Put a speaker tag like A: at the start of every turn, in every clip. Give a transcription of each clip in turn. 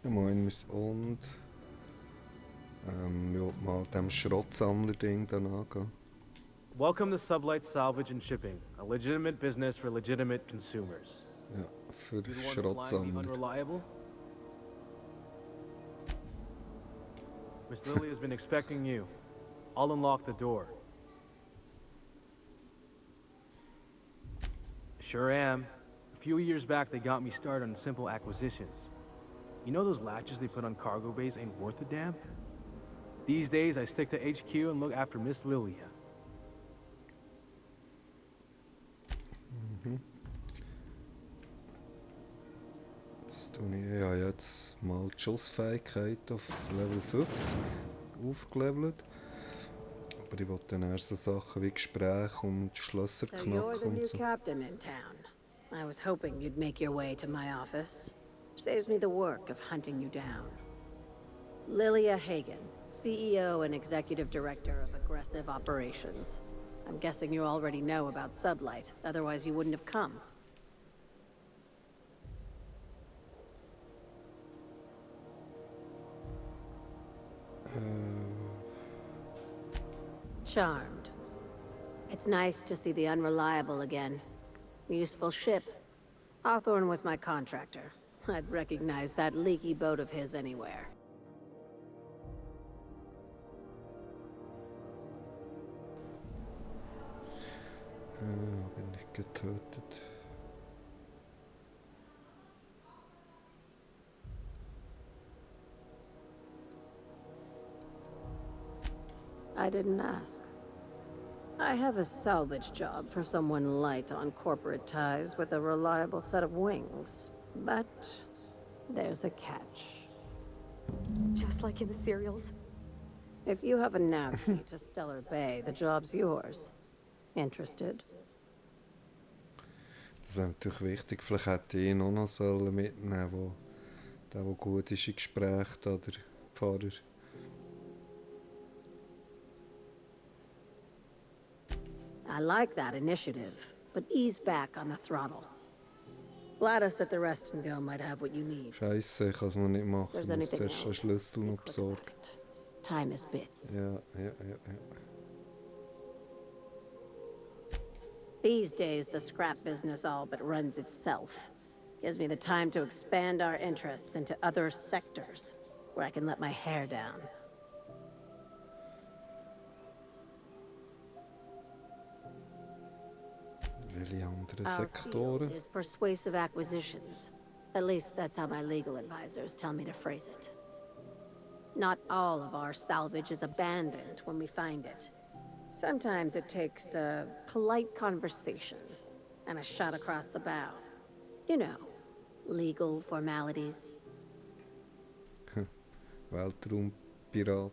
A: Moin und ich will mal dem Schrottsammler-Ding dann angehen.
B: Welcome to Sublight Salvage and Shipping, a legitimate business for legitimate consumers.
A: Ja, für
B: You the one flying the
A: Schrottsammler.
B: unreliable? Miss Lily has been expecting you. I'll unlock the door. Sure am. A few years back, they got me started on simple acquisitions. You know those latches they put on cargo bays ain't worth a damn? These days, I stick to HQ and look after Miss Lilia.
A: Jetzt tue ich ja jetzt mal die Schussfähigkeit auf Level 50 aufgelevelt. Aber ich wollte dann erst so Sachen wie Gespräche und Schlösser
C: So you're the
A: knacken
C: new
A: und so.
C: captain in town. I was hoping you'd make your way to my office. Saves me the work of hunting you down. Lilia Hagen, CEO and Executive Director of Aggressive Operations. I'm guessing you already know about Sublight, otherwise you wouldn't have come. Charmed. It's nice to see the Unreliable again. Useful ship. Hawthorne was my contractor. I'd recognize that leaky boat of his anywhere.
A: Bin ich getötet.
C: I didn't ask. I have a salvage job for someone light on corporate ties with a reliable set of wings. But there's a catch.
D: Just like in the serials.
C: If you have a nav key to Stellar Bay, the job's yours. Interested?
A: Das ist natürlich wichtig. Vielleicht hätte ich ihn auch noch mitnehmen sollen, der gut ist in Gesprächen, da, der Pfarrer.
C: I like that initiative, but ease back on the throttle. Gladys at the Rest and Go might have what you need.
A: Scheisse, ich kann es noch nicht machen.
C: There's
A: Ich muss
C: anything
A: zuerst einen
C: else,
A: Schlüssel
C: be
A: noch
C: quick
A: besorgen.
C: about it. Time is bits.
A: Ja.
C: These days, the scrap business all but runs itself. Gives me the time to expand our interests into other sectors, where I can let my hair down.
A: Welche anderen
C: Our
A: Sektoren?
C: field is persuasive acquisitions. At least that's how my legal advisors tell me to phrase it. Not all of our salvage is abandoned when we find it. Sometimes it takes a polite conversation and a shot across the bow. You know, legal formalities.
A: Weltraumpirat.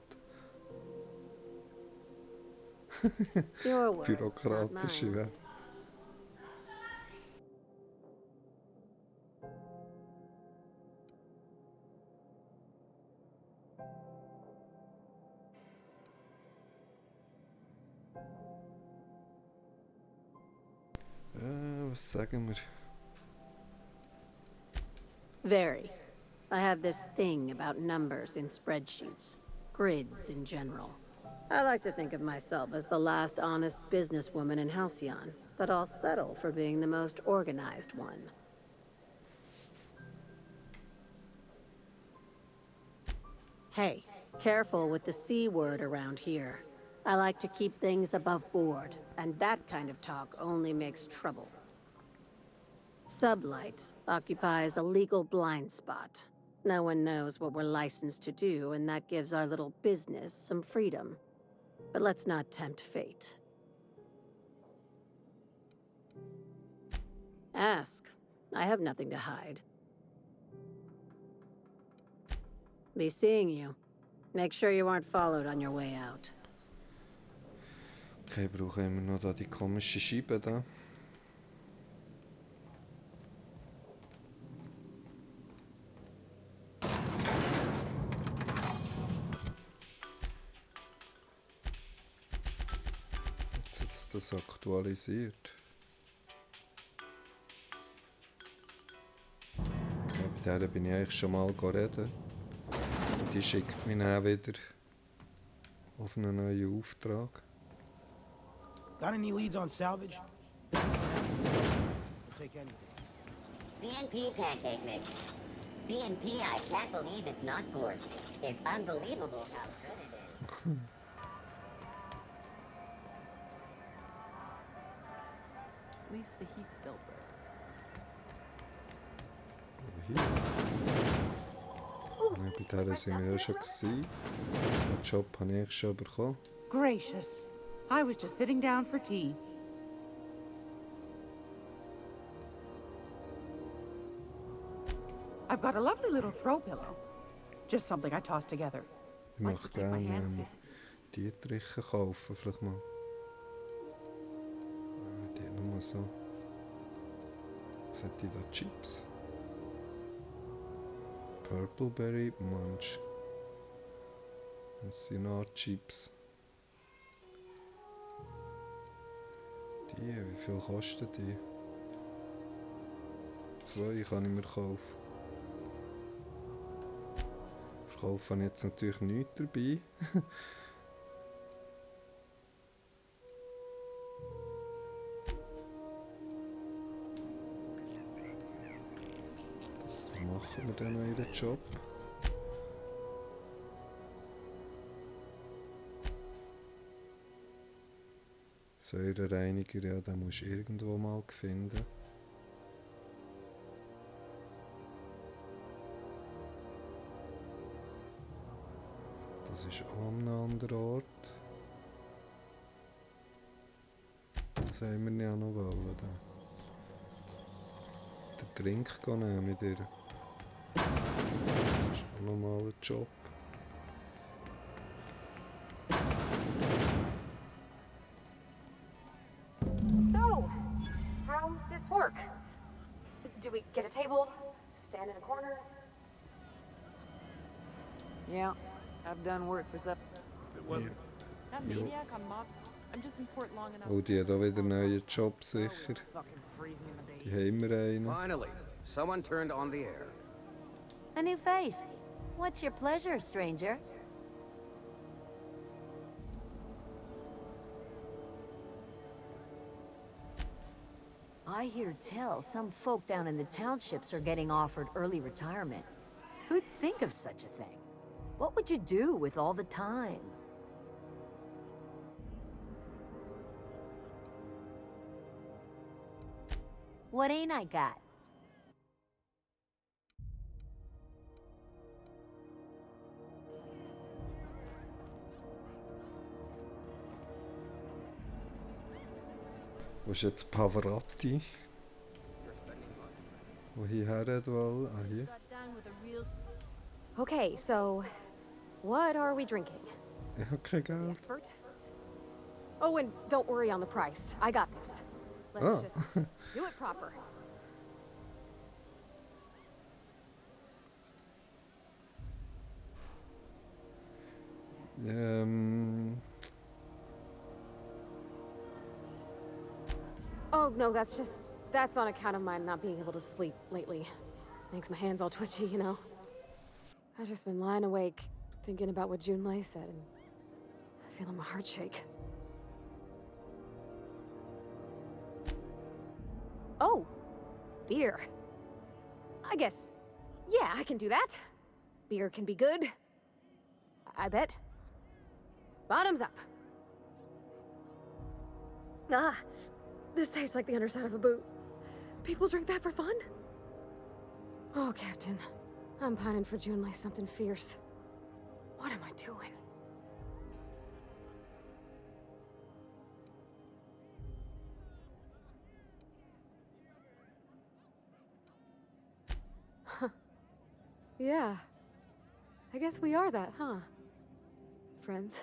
C: Your words, not
A: Bürokratische
C: mine.
A: Welt. Was sagen wir?
C: Very. I have this thing about numbers in spreadsheets, grids in general. I like to think of myself as the last honest businesswoman in Halcyon, but I'll settle for being the most organized one. Hey, careful with the C word around here. I like to keep things above board, and that kind of talk only makes trouble. Sublight occupies a legal blind spot. No one knows what we're licensed to do, and that gives our little business some freedom. But let's not tempt fate. Ask. I have nothing to hide. Be seeing you. Make sure you aren't followed on your way out.
A: Okay, ich brauche immer noch da die komische Scheibe da. Jetzt das aktualisiert. Mit der bin ich eigentlich schon mal reden. Und die schickt mich dann wieder auf einen neuen Auftrag.
E: Got any leads on salvage? We'll take anything.
F: CNP pancake mix. CNP, I can't believe it's not coarse. It's unbelievable how good it is.
G: At least the heat's still there.
A: Hier. Bei der sind wir ja schon gewesen. Den Job habe ich schon bekommen.
H: Gracious. I was just sitting down for tea. I've got a lovely little throw pillow. Just something I tossed together.
A: Ich möchte gerne Dietriche kaufen, vielleicht mal. Die nur so. Was hat die da? Chips? Purpleberry Munch. Das sind noch Chips. Wie viel kosten die? 2 kann ich mir kaufen. Verkaufen habe ich jetzt natürlich nichts dabei. Was machen wir dann noch in den Job? Säurereiniger, ja, den musst du irgendwo mal finden. Das ist auch an einem anderen Ort. Das haben wir ja noch wollen. Den Trink nehmen mit ihr. Das ist auch nochmal ein Job.
D: So, how's this work? Do we get a table? Stand in a corner?
G: Yeah, I've done work for some.
E: It wasn't.
G: That maniac on Macht. I'm just in port long enough.
A: Oh, die hat auch wieder einen neuen Job sicher.
H: Fucking freezing in the bay.
A: Die haben wir einen.
I: Finally, someone turned on the air.
F: A new face. What's your pleasure, stranger? I hear tell some folk down in the townships are getting offered early retirement. Who'd think of such a thing? What would you do with all the time? What ain't I got?
A: Wo ist jetzt Pavarotti? Wo hierher wollen? Ah, hier.
D: Okay, so what are we drinking?
A: Ich habe kein Geld.
D: Expert? Oh, and don't worry on the price. I got this. Let's
A: Oh.
D: just do it proper. Oh, no, that's on account of my not being able to sleep lately. Makes my hands all twitchy, you know? I've just been lying awake, thinking about what Junlei said, and feeling my heart shake. Oh, beer. I guess, yeah, I can do that. Beer can be good. I bet. Bottoms up. Ah, this tastes like the underside of a boot. People drink that for fun? Oh, Captain. I'm pining for Junlei something fierce. What am I doing? Huh. Yeah. I guess we are that, huh? Friends.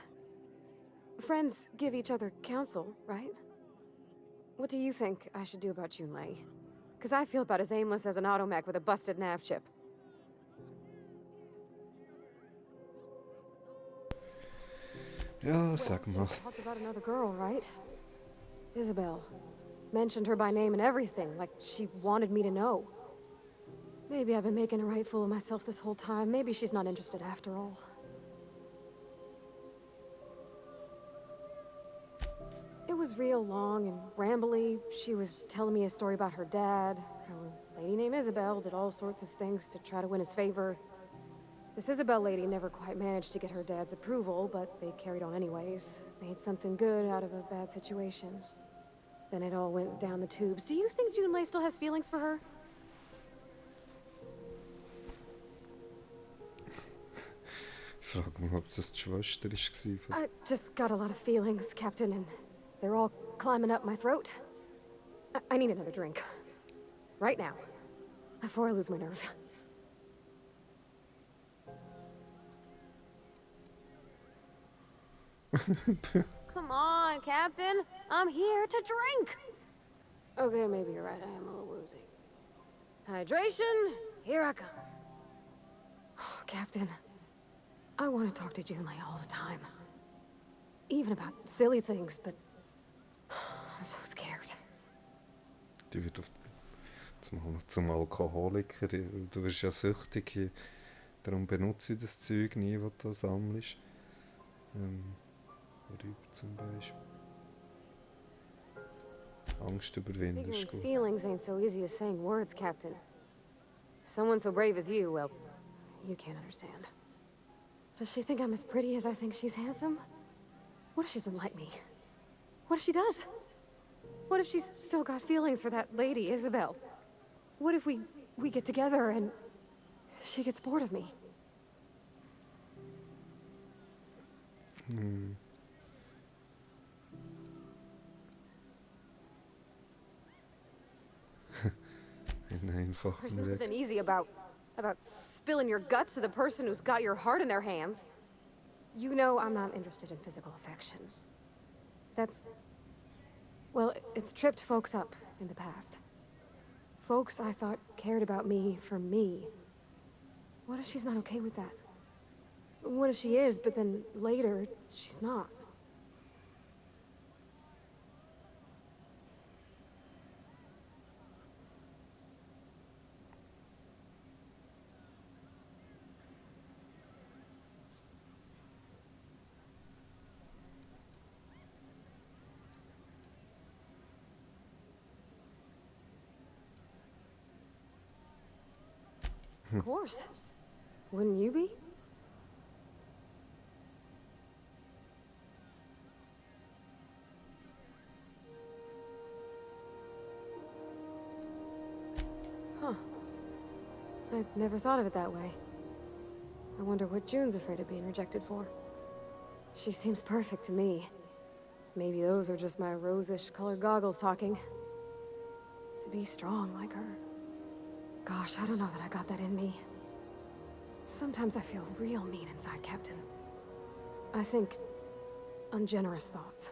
D: Friends give each other counsel, right? What do you think I should do about Junlei? Because I feel about as aimless as an automech with a busted nav chip.
A: Ja, sag mal.
D: She talked about another girl, right? Isabel. Mentioned her by name and everything, like she wanted me to know. Maybe I've been making a right fool of myself this whole time. Maybe she's not interested after all. It was real long and rambly. She was telling me a story about her dad, how a lady named Isabel did all sorts of things to try to win his favor. This Isabel lady never quite managed to get her dad's approval, but they carried on anyways. Made something good out of a bad situation. Then it all went down the tubes. Do you think Junlei still has feelings for her?
A: Ich frage mich, ob das die Schwester war.
D: I just got a lot of feelings, Captain, and they're all climbing up my throat. I need another drink. Right now. Before I lose my nerve. Come on, Captain. I'm here to drink. Okay, maybe you're right. I am a little woozy. Hydration, here I come. Oh, Captain, I want to talk to Junlei all the time. Even about silly things, but I'm so scared.
A: Die wird jetzt mal noch zum Alkoholiker. Du wirst ja süchtig hier. Darum benutze ich das Zeug nie, was du sammelst. Über zum Beispiel. Angst überwinden ist gut.
D: Feelings ain't so easy as saying words, Captain. Someone so brave as you, well, you can't understand. Does she think I'm as pretty as I think she's handsome? What if she doesn't like me? What if she does? What if she's still got feelings for that lady, Isabel? What if we get together and she gets bored of me? There's nothing easy about spilling your guts to the person who's got your heart in their hands. You know I'm not interested in physical affection. Well, it's tripped folks up in the past. Folks I thought cared about me for me. What if she's not okay with that? What if she is, but then later, she's not? Of course. Wouldn't you be? Huh. I'd never thought of it that way. I wonder what June's afraid of being rejected for. She seems perfect to me. Maybe those are just my rosish colored goggles talking. To be strong like her. Gosh, I don't know that I got that in me. Sometimes I feel real mean inside, Captain. I think ungenerous thoughts.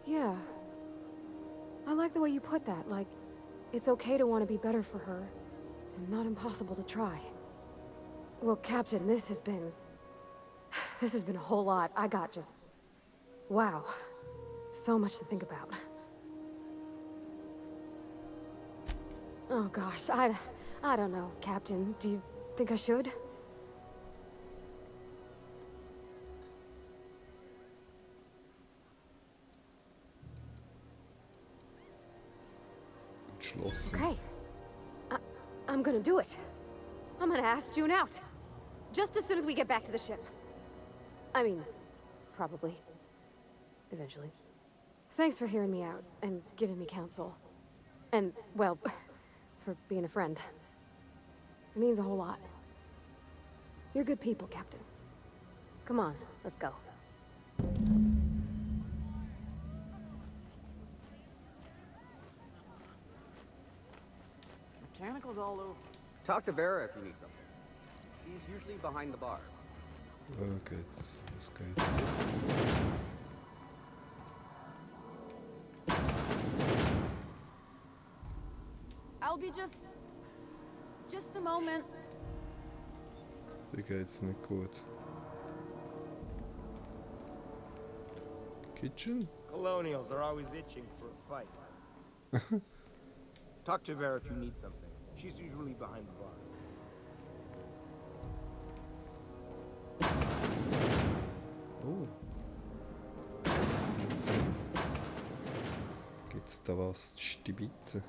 D: Yeah. I like the way you put that, like, it's okay to want to be better for her, and not impossible to try. Well, Captain, this has been a whole lot. I got just... wow. So much to think about. Oh gosh, I don't know, Captain. Do you think I should? Okay. I'm gonna do it. I'm gonna ask June out. Just as soon as we get back to the ship. I mean, probably. Eventually. Thanks for hearing me out and giving me counsel. And, well, for being a friend. It means a whole lot. You're good people, Captain. Come on, let's go.
I: Mechanicals all over. Talk to Vera if you need something. She's usually behind the bar.
A: Okay, that's good.
G: I'll be just a moment.
A: Dir geht's nicht gut. Kitchen?
E: Colonials are always itching for a fight. Talk to Vera if you need something. She's usually behind the bar.
A: Oh. Gibt's da was zu stibitzen?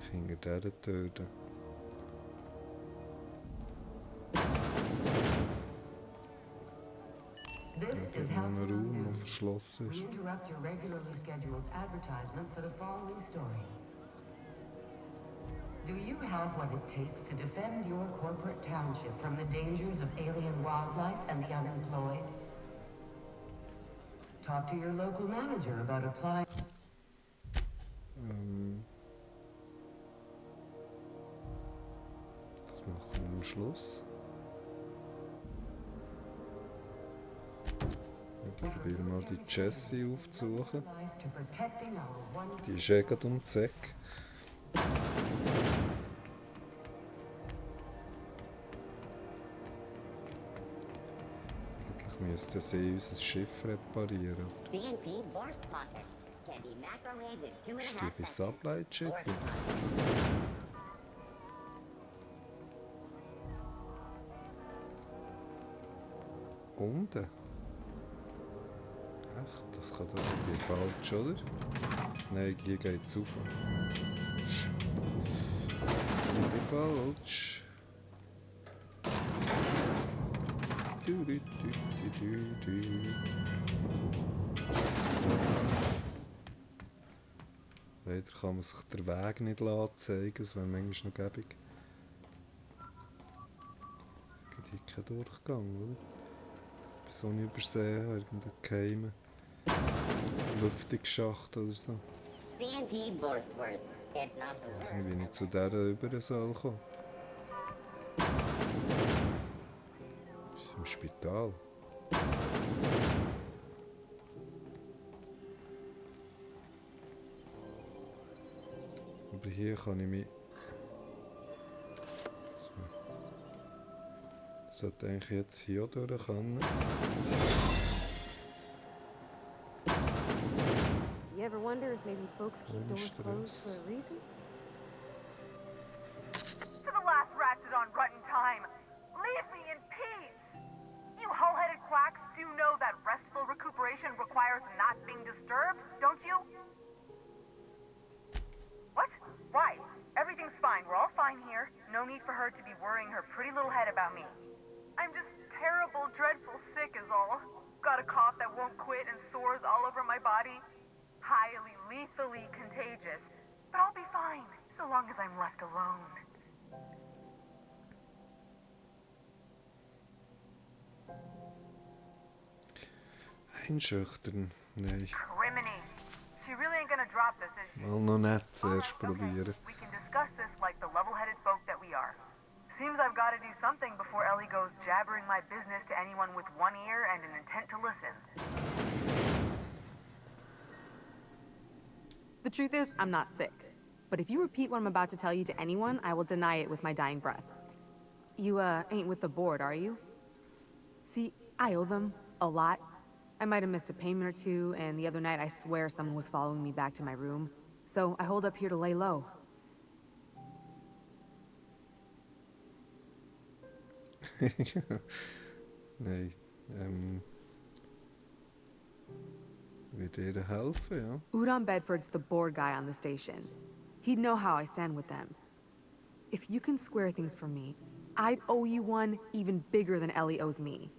A: Ich hinter dieser töten.
J: This is
A: Ein Raum,
J: Halcyon
A: der
J: News.
A: verschlossen
J: We
A: ist.
J: interrupt your regularly scheduled advertisement for the following story. Do you have what it takes to defend your corporate township from the dangers of alien wildlife and the unemployed? Talk to your local manager about applying.
A: Das machen wir am Schluss. Ich probiere mal die Jessie aufzusuchen.
J: To protecting our one.
A: Die ist eh gerade um die Ecke. Eigentlich müsste sie unser Schiff reparieren.
K: CNP Borst Pocket can be microwaved in 2.5
A: Ist die bei
K: seconds.
A: Supply Chip? Unten? Echt? Das kann doch irgendwie falsch, oder? Nein, hier geht es rauf. Irgendwie falsch. Du, du, du, du, du, du. Leider kann man sich den Weg nicht zeigen, es wäre manchmal noch gäbig. Es gibt hier keinen Durchgang, oder? Bis so nicht übersehen habe, irgendeinen geheimen Lüftungsschacht oder so.
K: CNP Borst Worst. It's not the
A: Ich weiß
K: worst.
A: nicht, wie ich zu dieser über soll kommen. Ist sie im Spital? Aber hier kann ich mich... So. Sollte eigentlich jetzt hier auch durch können.
D: You ever wonder if maybe folks keep
A: Ohne
D: doors closed
A: Stress.
D: for a reason?
L: To the last ratchet on rotten time, leave me in peace! You hull-headed quacks do know that restful recuperation requires not being disturbed, don't you? What? Why? Everything's fine. We're all fine here. No need for her to be worrying her pretty little head about me. I'm just terrible, dreadful sick is all. Got a cough that won't quit and sores all over my body. Highly, lethally contagious. But I'll be fine, so long as I'm left alone.
A: Einschüchtern? Nein.
L: Criminy. She really ain't gonna drop this, is she?
A: Mal noch nicht
L: Alright,
A: zuerst
L: okay.
A: probieren.
L: We can discuss this like the level-headed folk that we are. Seems I've got to do something before Ellie goes jabbering my business to anyone with one ear and an intent to listen.
H: The truth is, I'm not sick. But if you repeat what I'm about to tell you to anyone, I will deny it with my dying breath. You, ain't with the board, are you? See, I owe them a lot. I might have missed a payment or two, and the other night I swear someone was following me back to my room. So I hold up here to lay low.
A: Nein. Wird ihr helfen, ja?
H: Udon Bedford's the board guy on the station. He'd know how I stand with them. If you can square things for me, I'd owe you one even bigger than Ellie owes me.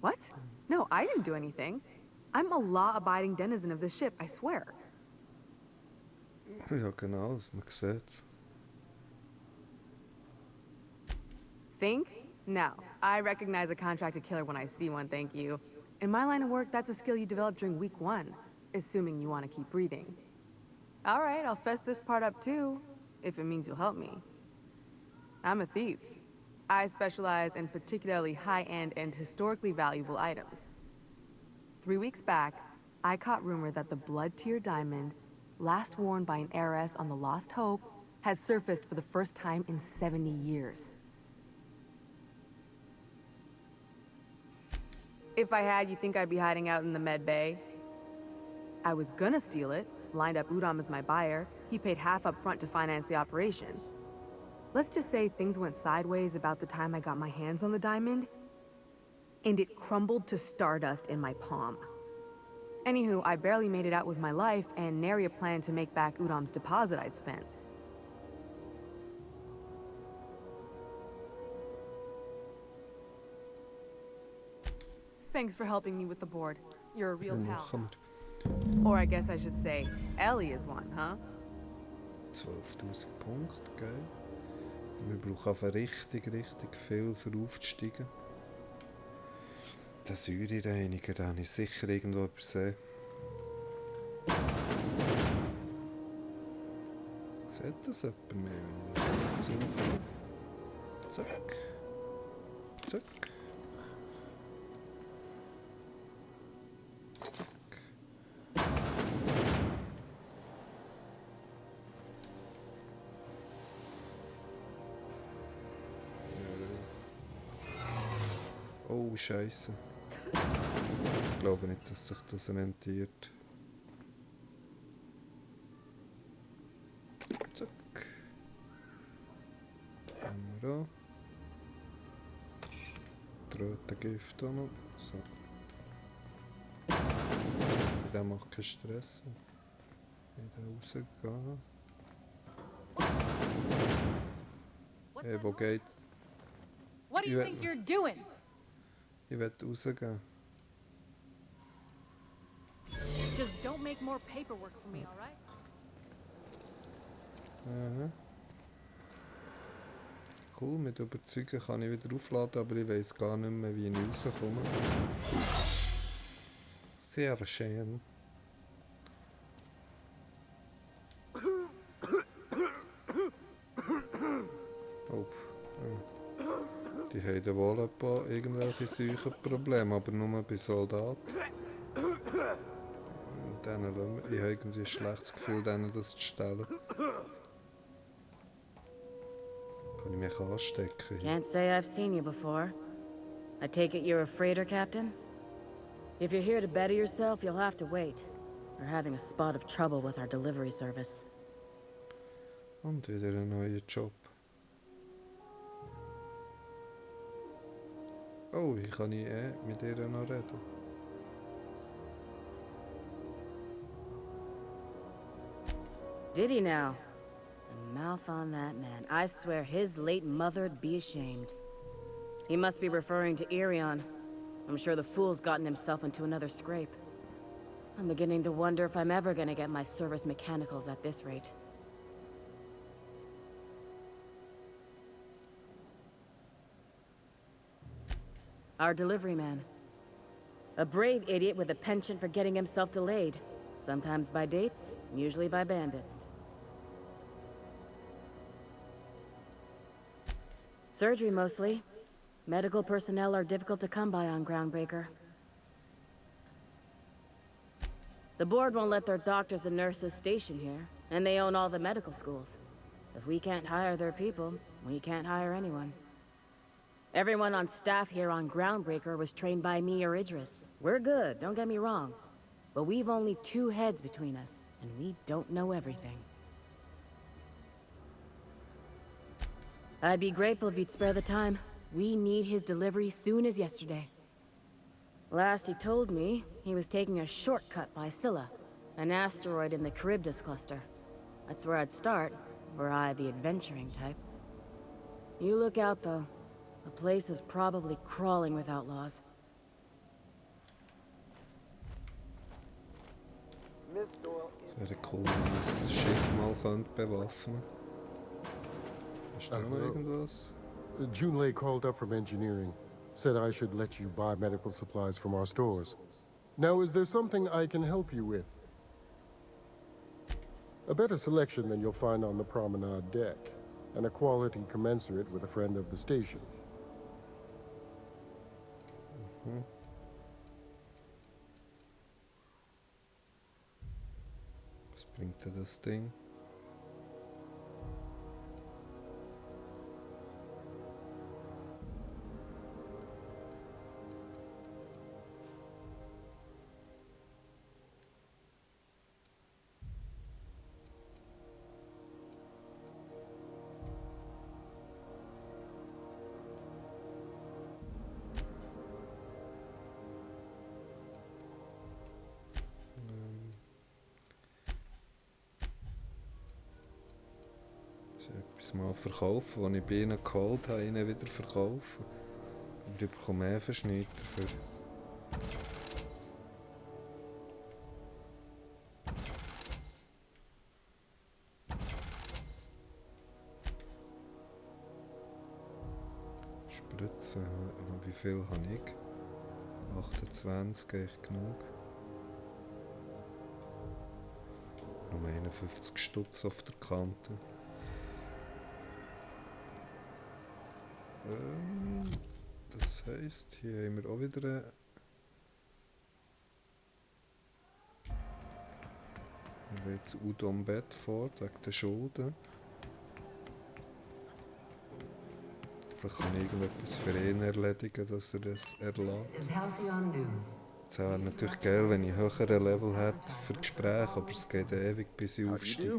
H: What? No, I didn't do anything. I'm a law-abiding denizen of this ship, I swear.
A: Ja, genau, man sieht's.
H: Think? No. I recognize a contracted killer when I see one, thank you. In my line of work, that's a skill you develop during week 1, assuming you want to keep breathing. All right, I'll fess this part up too, if it means you'll help me. I'm a thief. I specialize in particularly high-end and historically valuable items. 3 weeks back, I caught rumor that the blood-tier diamond, last worn by an heiress on the Lost Hope, had surfaced for the first time in 70 years. If I had, you think I'd be hiding out in the Med Bay? I was gonna steal it, lined up Udom as my buyer. He paid half up front to finance the operation. Let's just say things went sideways about the time I got my hands on the diamond, and it crumbled to stardust in my palm. Anywho, I barely made it out with my life, and nary a plan to make back Udom's deposit I'd spent. Thanks for helping me with the board. You're a real pal. Or I guess I should say, Ellie is one, huh?
A: 12.000 Punkte, geil. Wir brauchen einfach richtig viel, für aufzusteigen. Den Säurereiniger, den habe ich sicher irgendwo übersehen. Sieht das jemand mehr, wenn ich suche? Zack. Zack. Oh, Scheiße. Ich glaube nicht, dass sich das rentiert. Zack. Kamera. Trötengift auch noch. So. Der macht keinen Stress. Wieder rausgehen. Hey, wo geht?
G: What do you think you're doing?
A: Ich will rausgehen.
G: Just don't make more paperwork for me, all right?
A: Aha. Cool, mit Überzeugen kann ich wieder aufladen, aber ich weiß gar nicht mehr, wie ich rauskomme. Sehr schön. Oh. Die haben wohl ein paar irgendwelche Seuchenprobleme, aber nur bei Soldaten. Ich habe irgendwie ein schlechtes Gefühl, denen das zu stellen. Kann ich mich anstecken?
M: Can't say I've seen you before. I take it you're a freighter captain? If you're here to better yourself, you'll have to wait. We're having a spot of trouble with our delivery service.
A: Und wieder ein neuer Job. Oh, ich kann nicht mit ihr noch reden.
M: Did he now? The mouth on that man. I swear his late mother'd be ashamed. He must be referring to Irion. I'm sure the fool's gotten himself into another scrape. I'm beginning to wonder if I'm ever gonna get my service mechanicals at this rate. Our delivery man. A brave idiot with a penchant for getting himself delayed. Sometimes by dates, usually by bandits. Surgery mostly. Medical personnel are difficult to come by on Groundbreaker. The board won't let their doctors and nurses station here, and they own all the medical schools. If we can't hire their people, we can't hire anyone. Everyone on staff here on Groundbreaker was trained by me or Idris. We're good, don't get me wrong. But we've only 2 heads between us, and we don't know everything. I'd be grateful if you'd spare the time. We need his delivery soon as yesterday. Last he told me, he was taking a shortcut by Scylla, an asteroid in the Charybdis cluster. That's where I'd start, were I the adventuring type. You look out, though. The place is probably crawling with outlaws.
A: Es wäre cool, wenn ich das Schiff mal bewaffnen könnte. Hast du noch irgendwas?
N: Junlei called up from engineering. Said I should let you buy medical supplies from our stores. Now, is there something I can help you with? A better selection than you'll find on the promenade deck, and a quality commensurate with a friend of the station.
A: Was bringt denn das Ding? Etwas mal verkaufen, was ich bei ihnen geholt habe, ihnen wieder verkaufen. Aber ich bekomme mehr Verschnitt dafür. Spritzen, wie viel habe ich? 28, echt genug. Nur 51 Stutz auf der Kante. Das heisst, hier haben wir auch wieder jetzt Udon Bedford wegen der Schulden. Vielleicht kann ich irgendetwas für ihn erledigen, dass er es erlässt. Es wäre natürlich geil, wenn ich höhere Level hätte für Gespräche, aber es geht ewig, bis ich aufsteige.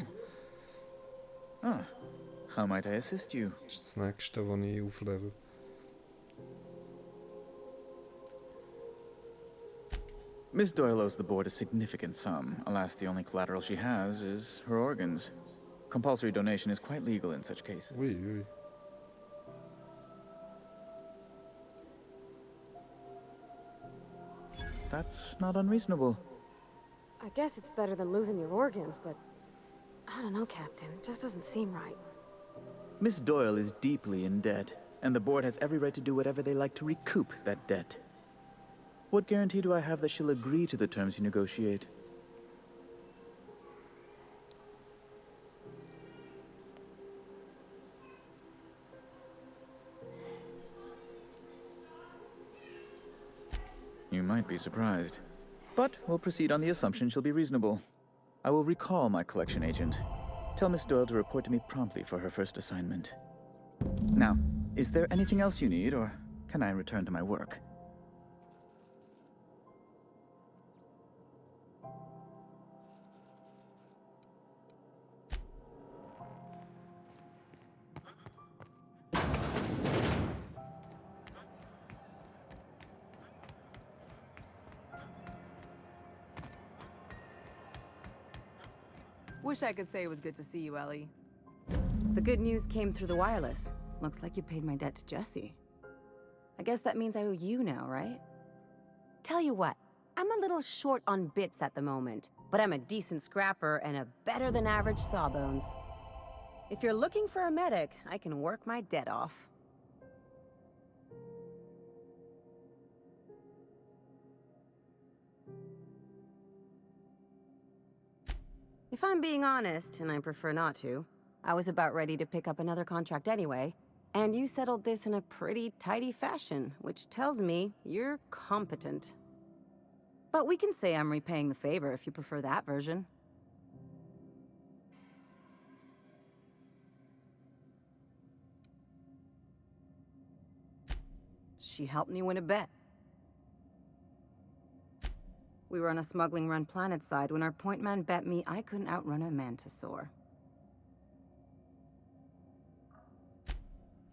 O: Ah, how might I assist you?
A: Das ist das nächste, was ich auflevel.
O: Miss Doyle owes the board a significant sum. Alas, the only collateral she has is her organs. Compulsory donation is quite legal in such cases.
A: Oui, oui.
O: That's not unreasonable.
D: I guess it's better than losing your organs, but I don't know, Captain. It just doesn't seem right.
O: Miss Doyle is deeply in debt, and the board has every right to do whatever they like to recoup that debt. What guarantee do I have that she'll agree to the terms you negotiate? You might be surprised. But we'll proceed on the assumption she'll be reasonable. I will recall my collection agent. Tell Miss Doyle to report to me promptly for her first assignment. Now, is there anything else you need, or can I return to my work?
H: Wish I could say it was good to see you, Ellie.
M: The good news came through the wireless. Looks like you paid my debt to Jesse. I guess that means I owe you now, right? Tell you what, I'm a little short on bits at the moment, but I'm a decent scrapper and a better-than-average sawbones. If you're looking for a medic, I can work my debt off. If I'm being honest, and I prefer not to, I was about ready to pick up another contract anyway, and you settled this in a pretty tidy fashion, which tells me you're competent. But we can say I'm repaying the favor if you prefer that version. She helped me win a bet. We were on a smuggling run planetside when our point man bet me I couldn't outrun a mantisaur.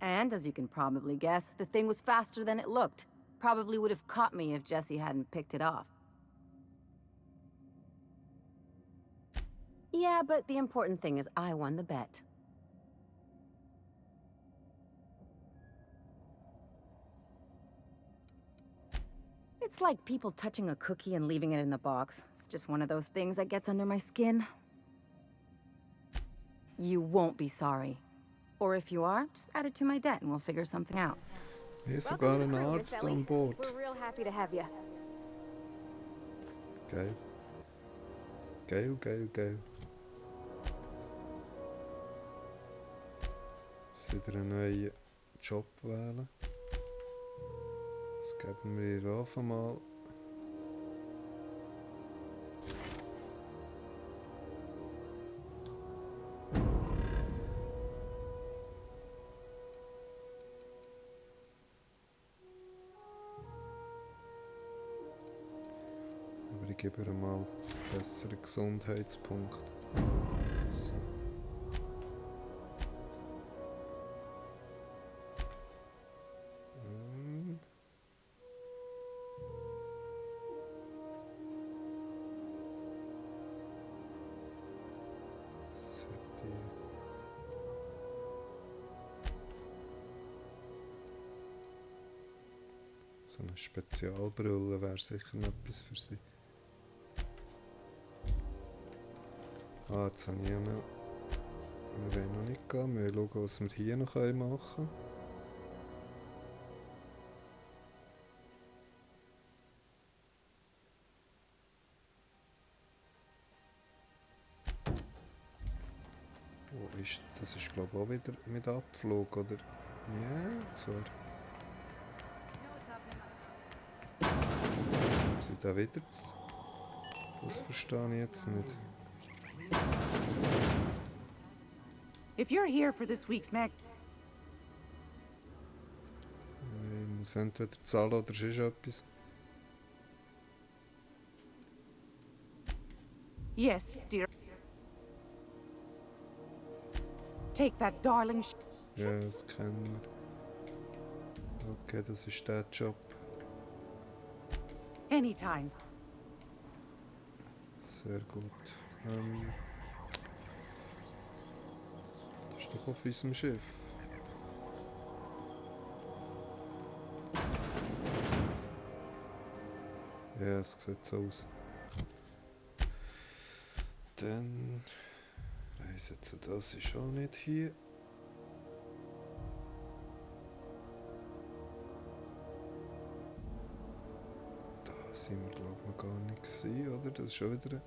M: And, as you can probably guess, the thing was faster than it looked. Probably would have caught me if Jesse hadn't picked it off. Yeah, but the important thing is I won the bet. It's like people touching a cookie and leaving it in the box. It's just one of those things that gets under my skin. You won't be sorry. Or if you are, just add it to my debt and we'll figure something out.
A: Hier ist sogar ein Arzt an Bord.
D: We're real happy to have you.
A: Geil. Geil, geil, geil. Muss wieder einen neuen Job wählen. Das geben wir hier auf einmal. gebe ihr mal einen besseren Gesundheitspunkt. So. So eine Spezialbrille wäre sicher noch etwas für sie. Ah, jetzt habe ich ja noch... Wir wollen noch nicht gehen, wir schauen, was wir hier noch machen können. Wo ist... Das ist glaube ich auch wieder mit Abflug, oder? Ja, zwar... Sie da wieder zu... Das verstehe ich jetzt nicht.
P: If you're here for this week's mag...
A: Ich muss entweder zahlen oder sonst etwas.
P: Yes, dear. Take that darling
A: Ja, das kennen wir. Okay, das ist der Job.
P: anytime.
A: Sehr gut. Das ist doch auf unserem Schiff. Ja, es sieht so aus. Dann Reise zu das ist auch nicht hier. Da sind wir glaube ich noch gar nicht gewesen, oder? Das ist schon wieder...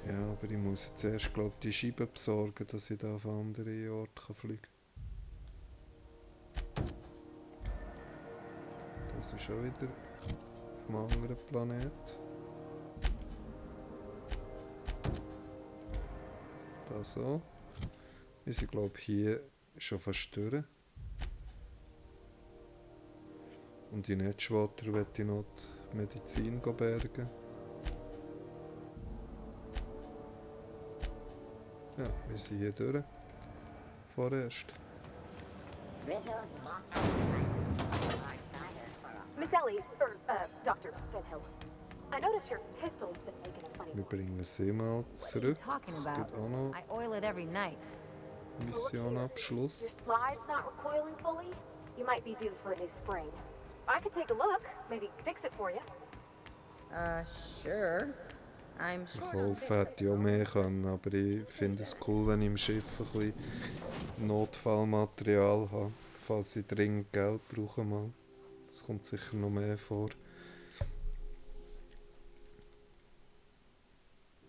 A: Ja, aber ich muss jetzt erst, glaube ich, die Scheibe besorgen, dass ich da auf andere Orte fliegen kann. Das ist schon wieder auf einem anderen Planet. Da so. Wir sind, glaube ich, hier schon fast durch. Und in Edgewater möchte ich noch die Medizin bergen. Ja, wir sind hier durch. Vorerst.
D: Miss Ellie, Dr. Fenhill, I noticed your pistol's been making a funny.
A: Wir bringen sie mal zurück. Es gibt auch noch
F: I oil it every night.
A: Missionabschluss.
D: Your slide's not recoiling fully? You might be due for a new spring. I could take a look, maybe fix it for you.
F: Sure. I'm
A: Kaufen hätte ich auch mehr können, aber ich finde es cool, wenn ich im Schiff ein bisschen Notfallmaterial habe, falls ich dringend Geld brauche mal. Das kommt sicher noch mehr vor.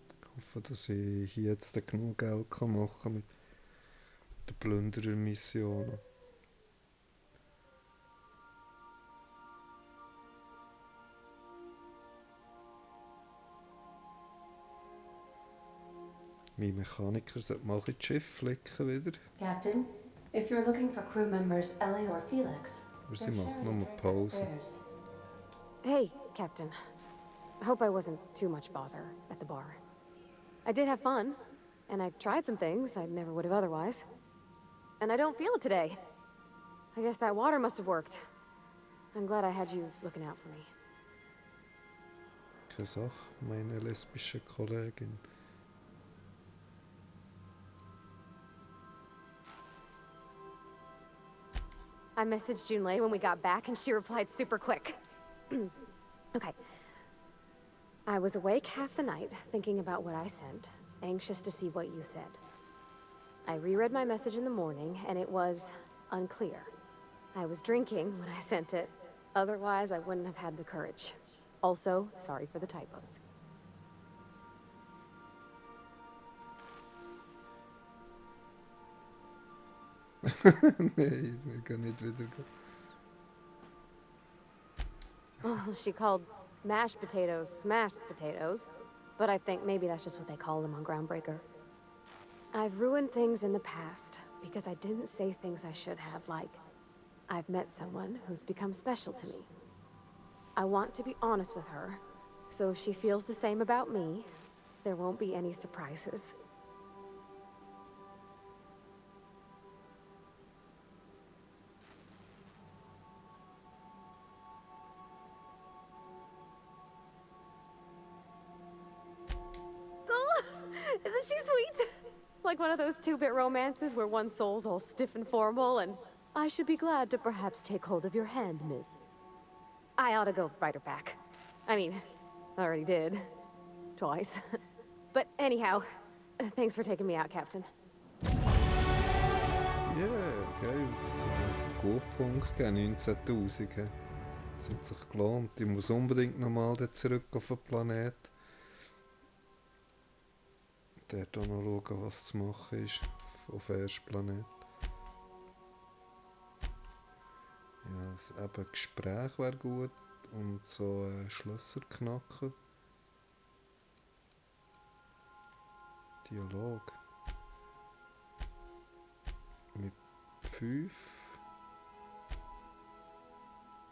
A: Ich hoffe, dass ich hier jetzt genug Geld machen kann mit den Plünderermissionen. Mein Mechaniker sollte mal ein Schiff flicken wieder.
J: Captain, if you're looking for crew members Ellie or Felix,
A: Aber sie macht nur Pause.
D: Hey, Captain. I hope I wasn't too much bother at the bar. I did have fun, and I tried some things I never would have otherwise. And I don't feel it today. I guess that water must have worked. I'm glad I had you looking out for me.
A: Keine Sache, meine lesbische Kollegin.
D: I messaged Junlei when we got back, and she replied super quick. Okay. I was awake half the night, thinking about what I sent, anxious to see what you said. I reread my message in the morning, and it was unclear. I was drinking when I sent it. Otherwise, I wouldn't have had the courage. Also, sorry for the typos.
A: Nein, wir können nicht wieder gehen.
D: Oh, she called mashed potatoes smashed potatoes. but I think maybe that's just what they call them on Groundbreaker. I've ruined things in the past because I didn't say things I should have, like, I've met someone who's become special to me. I want to be honest with her, so if she feels the same about me, there won't be any surprises. Isn't she sweet? Like one of those 2-bit romances where one soul's all stiff and formal and I should be glad to perhaps take hold of your hand, miss. I ought to go write her back. I mean, I already did. Twice. But anyhow, thanks for taking me out, Captain.
A: Yeah, geil. Das hat einen guten Punkt gegeben, 19'000. Das hat sich gelohnt. Ich muss unbedingt nochmal zurück auf den Planet. Dort auch noch schauen, was zu machen ist auf dem ersten Planet. Ja, das eben Gespräch wäre gut und so Schlösser knacken. Dialog. Mit 5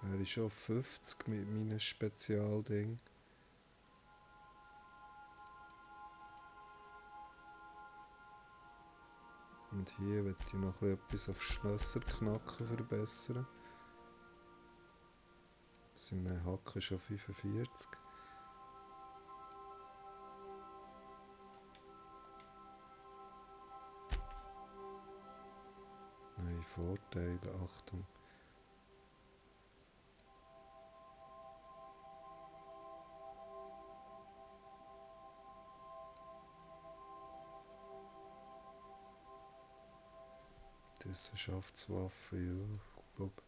A: wäre ich schon auf 50 mit meinem Spezialding. Und hier möchte ich noch etwas auf Schlösser knacken verbessern. Seine Hacke ist schon 45. Neue Vorteile, Achtung. Wissenschaftswaffe, ja, ich glaube.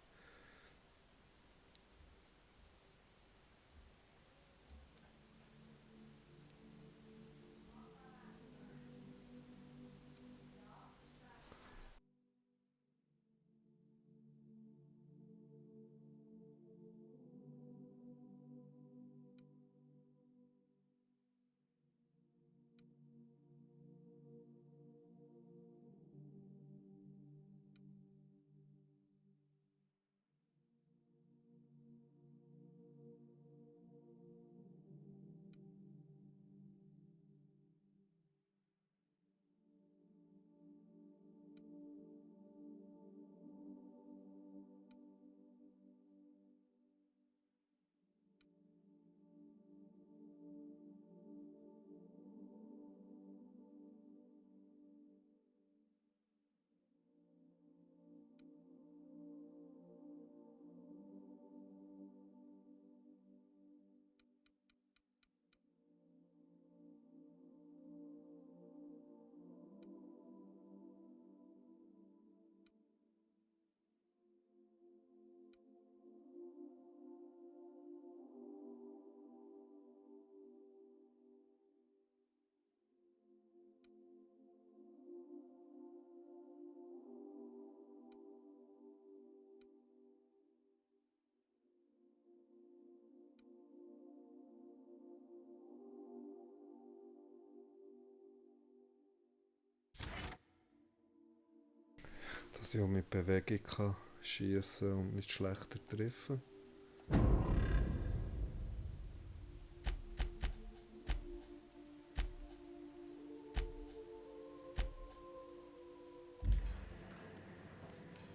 A: Dass ich auch mit Bewegung kann schiessen und nicht schlechter treffen.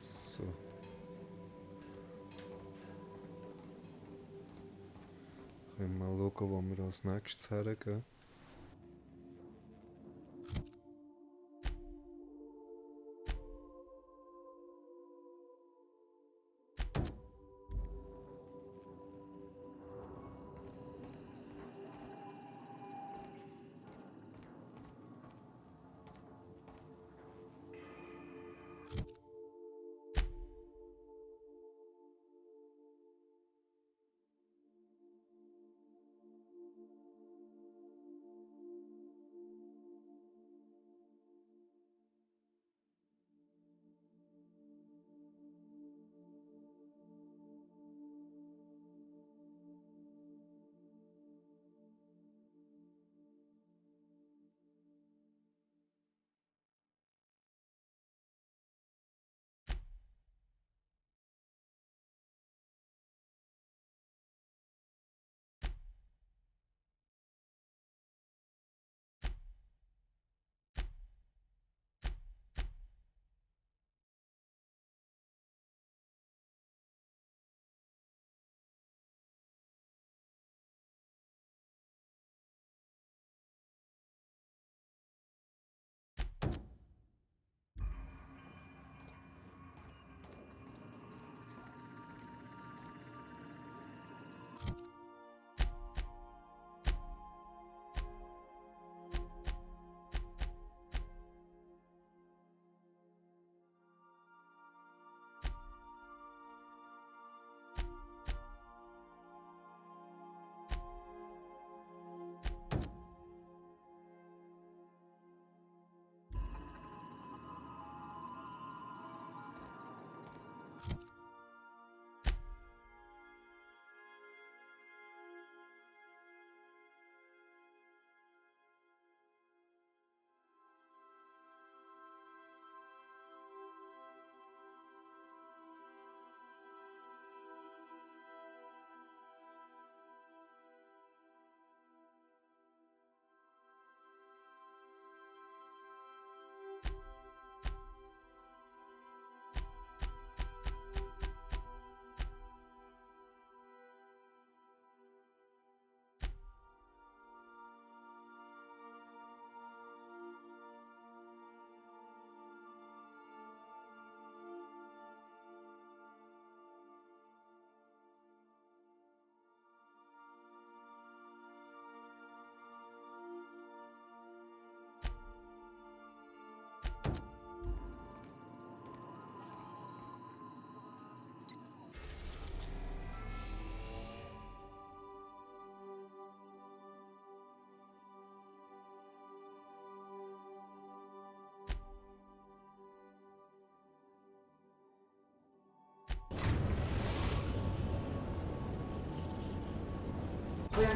A: So. Können wir mal schauen, wo wir als nächstes hergehen.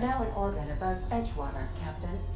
J: now in orbit above Edgewater, Captain.